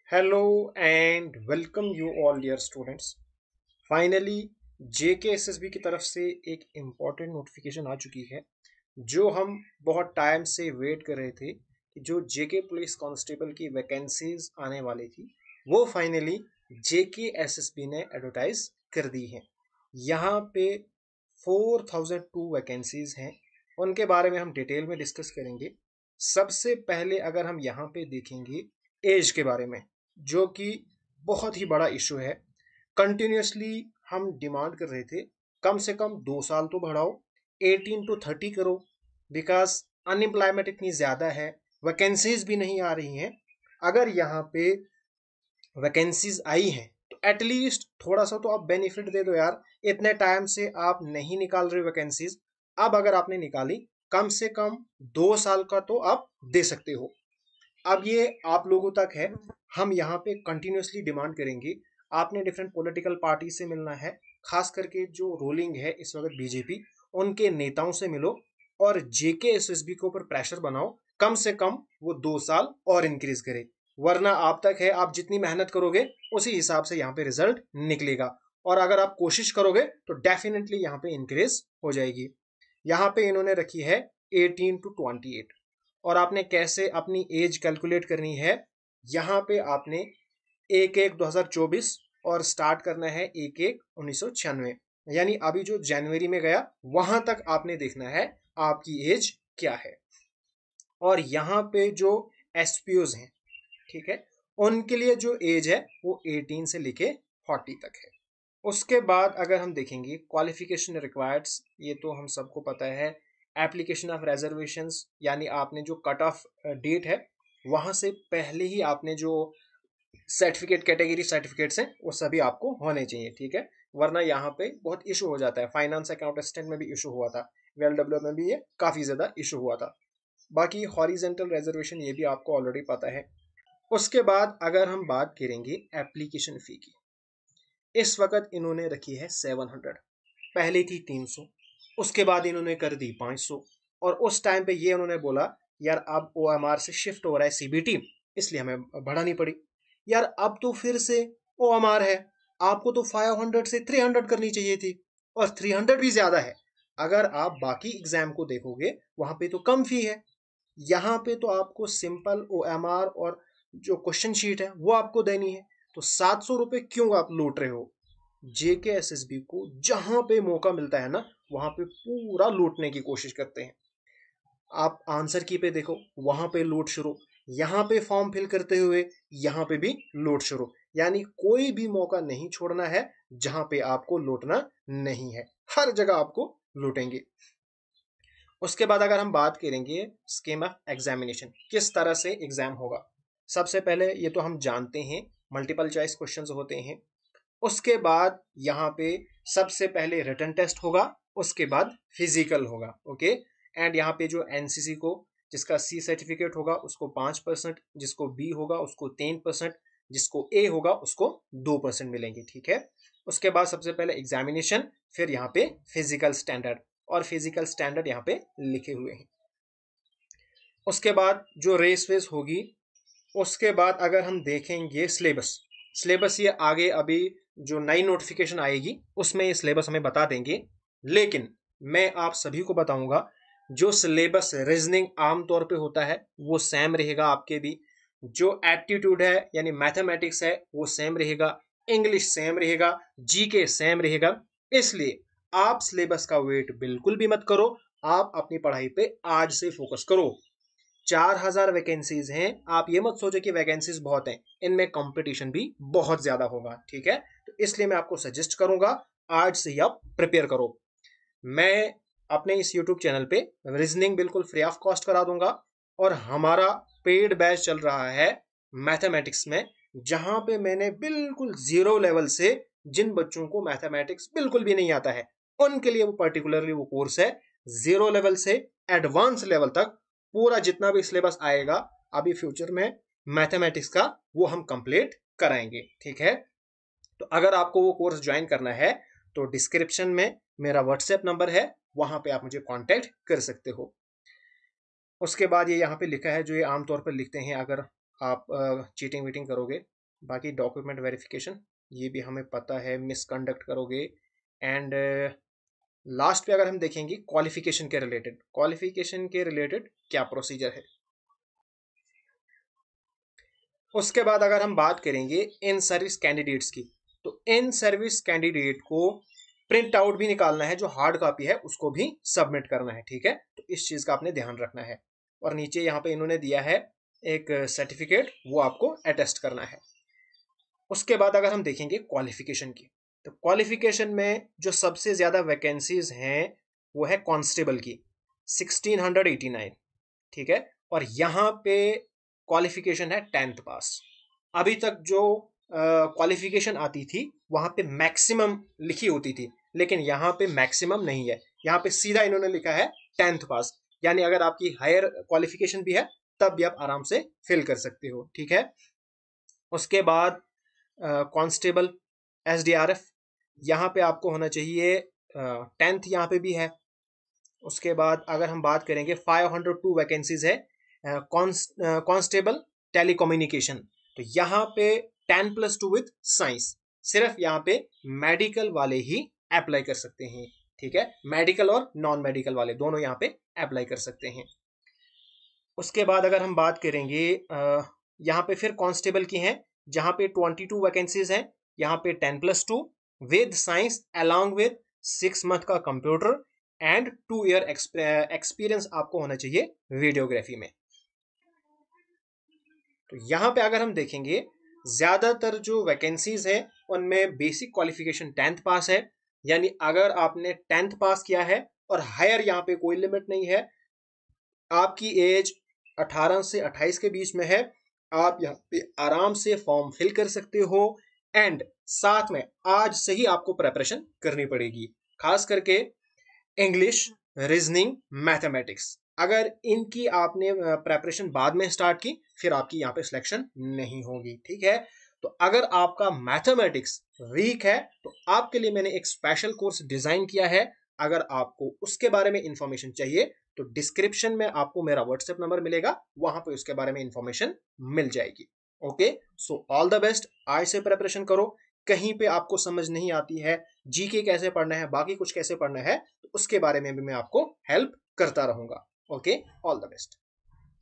Hello and welcome you all dear students. Finally JKSSB की तरफ से एक इम्पॉर्टेंट नोटिफिकेशन आ चुकी है जो हम बहुत टाइम से वेट कर रहे थे कि जो JK पुलिस कांस्टेबल की वैकेंसीज आने वाली थी वो फाइनली JKSSB ने एडवर्टाइज कर दी है। यहाँ पे 4002 वैकेंसीज हैं, उनके बारे में हम डिटेल में डिस्कस करेंगे। सबसे पहले अगर हम यहाँ पे देखेंगे एज के बारे में, जो कि बहुत ही बड़ा इशू है। कंटिन्यूसली हम डिमांड कर रहे थे कम से कम 2 साल तो बढ़ाओ, 18 to 30 करो, बिकॉज अनएम्प्लॉयमेंट इतनी ज़्यादा है, वैकेंसीज भी नहीं आ रही हैं। अगर यहाँ पे वैकेंसीज आई हैं तो एटलीस्ट थोड़ा सा तो आप बेनिफिट दे दो यार। इतने टाइम से आप नहीं निकाल रहे वैकेंसीज, अब अगर आपने निकाली कम से कम 2 साल का तो आप दे सकते हो। अब ये आप लोगों तक है, हम यहाँ पे कंटिन्यूसली डिमांड करेंगे। आपने डिफरेंट पॉलिटिकल पार्टी से मिलना है, खास करके जो रूलिंग है इस वक्त बीजेपी, उनके नेताओं से मिलो और JKSSB के ऊपर प्रेशर बनाओ, कम से कम वो 2 साल और इंक्रीज करे। वरना आप तक है, आप जितनी मेहनत करोगे उसी हिसाब से यहाँ पे रिजल्ट निकलेगा, और अगर आप कोशिश करोगे तो डेफिनेटली यहाँ पे इंक्रीज हो जाएगी। यहाँ पे इन्होंने रखी है 18 to 28, और आपने कैसे अपनी एज कैलकुलेट करनी है, यहाँ पे आपने 1/1/2024 और स्टार्ट करना है 1/1/1996, यानी अभी जो जनवरी में गया वहां तक आपने देखना है आपकी एज क्या है। और यहाँ पे जो SPOs हैं, ठीक है, उनके लिए जो एज है वो 18 से लेके 40 तक है। उसके बाद अगर हम देखेंगे क्वालिफिकेशन रिक्वायर्ड्स, ये तो हम सबको पता है। एप्लीकेशन ऑफ रिजर्वेशंस, यानी आपने जो कट ऑफ डेट है वहां से पहले ही आपने जो सर्टिफिकेट कैटेगरी सर्टिफिकेट्स हैं वो सभी आपको होने चाहिए, ठीक है। वरना यहाँ पे बहुत इशू हो जाता है। फाइनेंस अकाउंट असिस्टेंट में भी इशू हुआ था, VLW में भी ये काफी ज्यादा इशू हुआ था। बाकी हॉरिजेंटल रिजर्वेशन ये भी आपको ऑलरेडी पता है। उसके बाद अगर हम बात करेंगे एप्लीकेशन फी की, इस वक्त इन्होंने रखी है 700, पहले थी 300, उसके बाद इन्होंने कर दी 500, और उस टाइम पे ये उन्होंने बोला यार अब OMR से शिफ्ट हो रहा है CBT, इसलिए हमें बढ़ानी पड़ी। यार अब तो फिर से OMR है, आपको तो 500 से 300 करनी चाहिए थी, और 300 भी ज्यादा है। अगर आप बाकी एग्जाम को देखोगे वहां पे तो कम फी है, यहाँ पे तो आपको सिंपल OMR और जो क्वेश्चन शीट है वो आपको देनी है। तो 700 रुपए क्यों आप लूट रहे हो? JKSSB को जहां पे मौका मिलता है ना वहां पे पूरा लूटने की कोशिश करते हैं। आप आंसर की पे देखो, वहां पे लूट शुरू, यहाँ पे फॉर्म फिल करते हुए यहाँ पे भी लूट शुरू, यानी कोई भी मौका नहीं छोड़ना है जहां पे आपको लूटना नहीं है, हर जगह आपको लूटेंगे। उसके बाद अगर हम बात करेंगे स्कीम ऑफ एग्जामिनेशन, किस तरह से एग्जाम होगा, सबसे पहले ये तो हम जानते हैं मल्टीपल चॉइस क्वेश्चंस होते हैं। उसके बाद यहाँ पे सबसे पहले रिटन टेस्ट होगा, उसके बाद फिजिकल होगा, ओके। एंड यहाँ पे जो NCC को जिसका C सर्टिफिकेट होगा उसको 5%, जिसको B होगा उसको 3%, जिसको A होगा उसको 2% मिलेंगे, ठीक है। उसके बाद सबसे पहले एग्जामिनेशन, फिर यहाँ पे फिजिकल स्टैंडर्ड, और फिजिकल स्टैंडर्ड यहाँ पे लिखे हुए हैं। उसके बाद जो रेस वेस होगी, उसके बाद अगर हम देखेंगे सिलेबस ये आगे अभी जो नई नोटिफिकेशन आएगी उसमें ये सिलेबस हमें बता देंगे, लेकिन मैं आप सभी को बताऊंगा जो सिलेबस रीजनिंग आमतौर पे होता है वो सेम रहेगा आपके भी, जो एप्टीट्यूड है यानी मैथमेटिक्स है वो सेम रहेगा, इंग्लिश सेम रहेगा, GK सेम रहेगा। इसलिए आप सिलेबस का वेट बिल्कुल भी मत करो, आप अपनी पढ़ाई पे आज से फोकस करो। 4000 वैकेंसीज हैं, आप ये मत सोचो कि वैकेंसीज बहुत हैं, इनमें कंपटीशन भी बहुत ज्यादा होगा, ठीक है। तो इसलिए मैं आपको सजेस्ट करूंगा आज से ही आप प्रिपेयर करो। मैं अपने इस YouTube चैनल पे रीजनिंग बिल्कुल फ्री ऑफ कॉस्ट करा दूंगा, और हमारा पेड बैच चल रहा है मैथमेटिक्स में, जहां पे मैंने बिल्कुल जीरो लेवल से जिन बच्चों को मैथमेटिक्स बिल्कुल भी नहीं आता है उनके लिए वो पर्टिकुलरली वो कोर्स है। जीरो लेवल से एडवांस लेवल तक पूरा जितना भी सिलेबस आएगा अभी फ्यूचर में मैथमेटिक्स का वो हम कंप्लीट कराएंगे, ठीक है। तो अगर आपको वो कोर्स ज्वाइन करना है तो डिस्क्रिप्शन में मेरा WhatsApp नंबर है, वहां पे आप मुझे कांटेक्ट कर सकते हो। उसके बाद ये यहाँ पे लिखा है जो ये आमतौर पर लिखते हैं अगर आप चीटिंग वीटिंग करोगे बाकी डॉक्यूमेंट वेरिफिकेशन ये भी हमें पता है, मिसकंडक्ट करोगे। एंड लास्ट पे अगर हम देखेंगे क्वालिफिकेशन के रिलेटेड क्या प्रोसीजर है। उसके बाद अगर हम बात करेंगे इन सर्विस कैंडिडेट्स की, तो इन सर्विस कैंडिडेट को प्रिंट आउट भी निकालना है, जो हार्ड कॉपी है उसको भी सबमिट करना है, ठीक है। तो इस चीज का आपने ध्यान रखना है। और नीचे यहाँ पे इन्होंने दिया है एक सर्टिफिकेट, वो आपको अटेस्ट करना है। उसके बाद अगर हम देखेंगे क्वालिफिकेशन की, तो क्वालिफिकेशन में जो सबसे ज्यादा वैकेंसीज हैं वो है कांस्टेबल की 1689, ठीक है। और यहाँ पे क्वालिफिकेशन है 10th पास। अभी तक जो क्वालिफिकेशन आती थी वहां पे मैक्सिमम लिखी होती थी, लेकिन यहाँ पे मैक्सिमम नहीं है, यहाँ पे सीधा इन्होंने लिखा है 10th पास। यानी अगर आपकी हायर क्वालिफिकेशन भी है तब भी आप आराम से फिल कर सकते हो, ठीक है। उसके बाद कांस्टेबल SDRF, यहाँ पे आपको होना चाहिए 10th, यहाँ पे भी है। उसके बाद अगर हम बात करेंगे 502 वैकेंसीज है कांस्टेबल टेलीकम्युनिकेशन, तो यहाँ पे 10+2 विथ साइंस, सिर्फ यहाँ पे मेडिकल वाले ही अप्लाई कर सकते हैं, ठीक है। मेडिकल और नॉन मेडिकल वाले दोनों यहाँ पे अप्लाई कर सकते हैं। उसके बाद अगर हम बात करेंगे यहाँ पे फिर कांस्टेबल की हैं, जहाँ पे 22 वैकेंसीज हैं, यहाँ पे 10+2 with science along with 6 month का कंप्यूटर एंड 2 ईयर एक्सपीरियंस आपको होना चाहिए वीडियोग्राफी में। तो यहाँ पे अगर हम देखेंगे ज्यादातर जो वैकेंसीज है उनमें बेसिक क्वालिफिकेशन 10th पास है, यानी अगर आपने 10th पास किया है और हायर यहाँ पे कोई लिमिट नहीं है, आपकी एज 18 से 28 के बीच में है, आप यहाँ पे आराम से फॉर्म फिल कर सकते हो। एंड साथ में आज से ही आपको प्रिपरेशन करनी पड़ेगी, खास करके इंग्लिश, रीजनिंग, मैथमेटिक्स। अगर इनकी आपने प्रेपरेशन बाद में स्टार्ट की फिर आपकी यहाँ पे सिलेक्शन नहीं होगी, ठीक है। तो अगर आपका मैथमेटिक्स वीक है तो आपके लिए मैंने एक स्पेशल कोर्स डिजाइन किया है। अगर आपको उसके बारे में इंफॉर्मेशन चाहिए तो डिस्क्रिप्शन में आपको मेरा व्हाट्सएप नंबर मिलेगा, वहां पे उसके बारे में इंफॉर्मेशन मिल जाएगी। Okay, so all the best, आज से प्रिपरेशन करो। कहीं पे आपको समझ नहीं आती है, जीके कैसे पढ़ना है, बाकी कुछ कैसे पढ़ना है, तो उसके बारे में भी मैं आपको हेल्प करता रहूंगा। Okay, all the best.